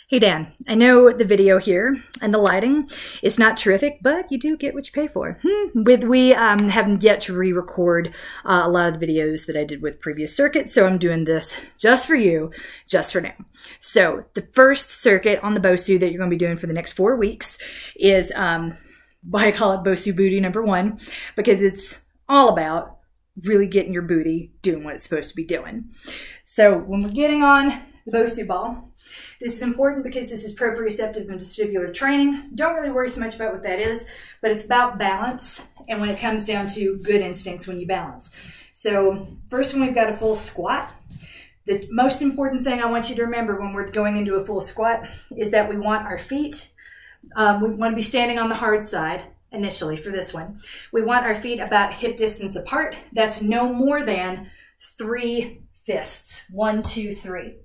Hey Dan, I know the video here and the lighting is not terrific, but you do get what you pay for. We haven't yet to re-record a lot of the videos that I did with previous circuits, so I'm doing this just for you, just for now. So the first circuit on the Bosu that you're going to be doing for the next 4 weeks is why I call it Bosu Booty number 1, because it's all about really getting your booty doing what it's supposed to be doing. So when we're getting on the Bosu ball, this is important because this is proprioceptive and vestibular training. Don't really worry so much about what that is, but it's about balance and when it comes down to good instincts when you balance. So first, when we've got a full squat, the most important thing I want you to remember when we're going into a full squat is that we want our feet, we want to be standing on the hard side initially for this one. We want our feet about hip distance apart. That's no more than 3 fists, 1, 2, 3.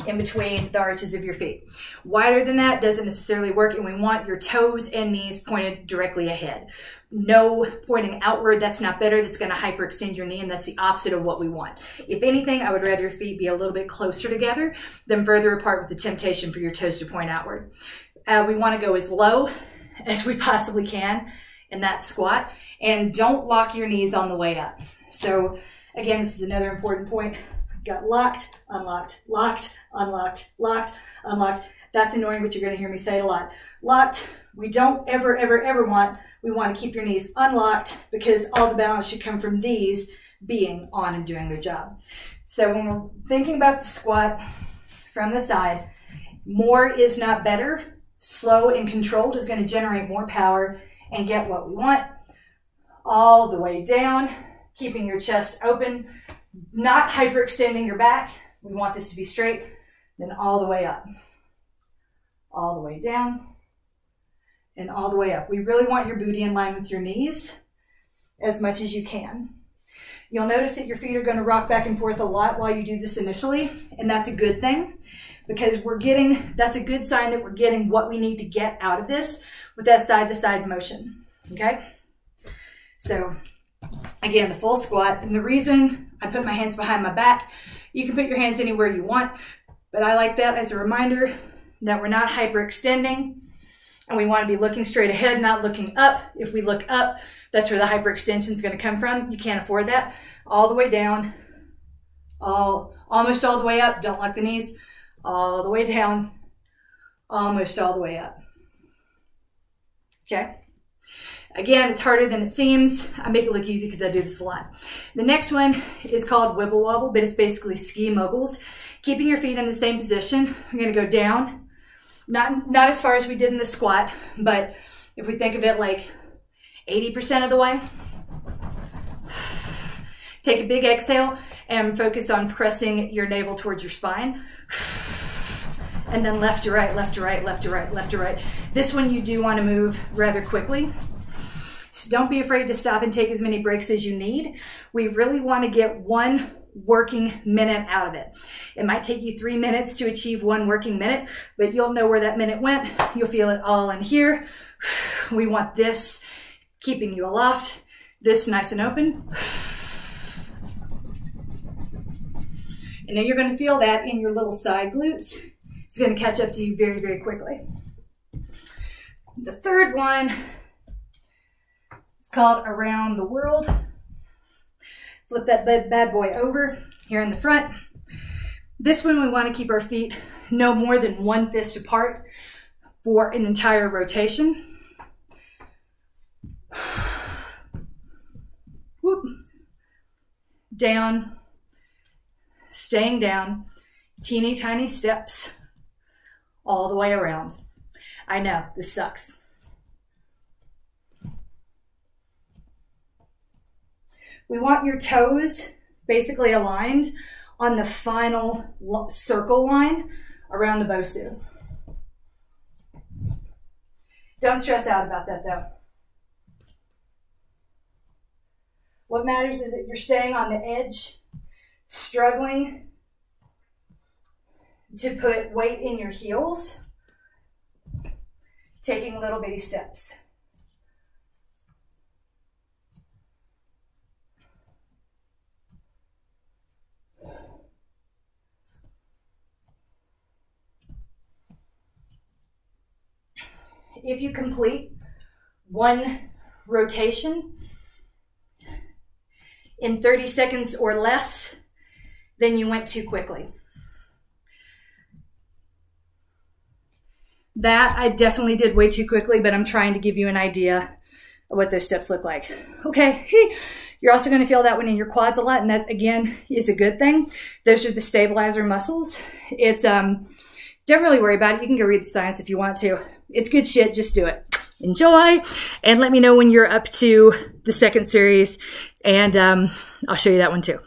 In between the arches of your feet. Wider than that doesn't necessarily work, and we want your toes and knees pointed directly ahead. No pointing outward, that's not better, that's going to hyperextend your knee, and that's the opposite of what we want. If anything, I would rather your feet be a little bit closer together than further apart with the temptation for your toes to point outward. We want to go as low as we possibly can in that squat, and don't lock your knees on the way up. So again, this is another important point. Got locked, unlocked, locked, unlocked, locked, unlocked. That's annoying, but you're going to hear me say it a lot. Locked, we don't ever, ever, ever want. We want to keep your knees unlocked because all the balance should come from these being on and doing their job. So when we're thinking about the squat from the side, more is not better. Slow and controlled is going to generate more power and get what we want. All the way down, keeping your chest open, not hyperextending your back. We want this to be straight, then all the way up, all the way down, and all the way up. We really want your booty in line with your knees as much as you can. You'll notice that your feet are going to rock back and forth a lot while you do this initially, and that's a good thing because that's a good sign that we're getting what we need to get out of this with that side-to-side motion, okay? So again, the full squat, and the reason I put my hands behind my back, you can put your hands anywhere you want, but I like that as a reminder that we're not hyperextending, and we want to be looking straight ahead, not looking up. If we look up, that's where the hyperextension is going to come from. You can't afford that. All the way down, almost all the way up, don't lock the knees, all the way down, almost all the way up, okay? Again, it's harder than it seems. I make it look easy because I do this a lot. The next one is called Wibble Wobble, but it's basically ski moguls. Keeping your feet in the same position. We're going to go down, not as far as we did in the squat, but if we think of it like 80% of the way. Take a big exhale and focus on pressing your navel towards your spine. And then left to right, left to right, left to right, left to right. This one you do want to move rather quickly. So don't be afraid to stop and take as many breaks as you need. We really want to get 1 working minute out of it. It might take you 3 minutes to achieve 1 working minute, but you'll know where that minute went. You'll feel it all in here. We want this keeping you aloft, this nice and open. And then you're going to feel that in your little side glutes. It's going to catch up to you very, very quickly. The third one is called Around the World. Flip that bad boy over here in the front. This one we want to keep our feet no more than 1 fist apart for an entire rotation. Whoop. Down, staying down, teeny tiny steps all the way around. I know, this sucks. We want your toes basically aligned on the final circle line around the Bosu. Don't stress out about that though. What matters is that you're staying on the edge, struggling to put weight in your heels, taking little bitty steps. if you complete one rotation in 30 seconds or less, then you went too quickly. That I definitely did way too quickly, but I'm trying to give you an idea of what those steps look like. Okay, you're also going to feel that one in your quads a lot, and that again is a good thing. Those are the stabilizer muscles. It's don't really worry about it. You can go read the science if you want to. It's good shit. Just do it. Enjoy, and let me know when you're up to the second series, and I'll show you that one too.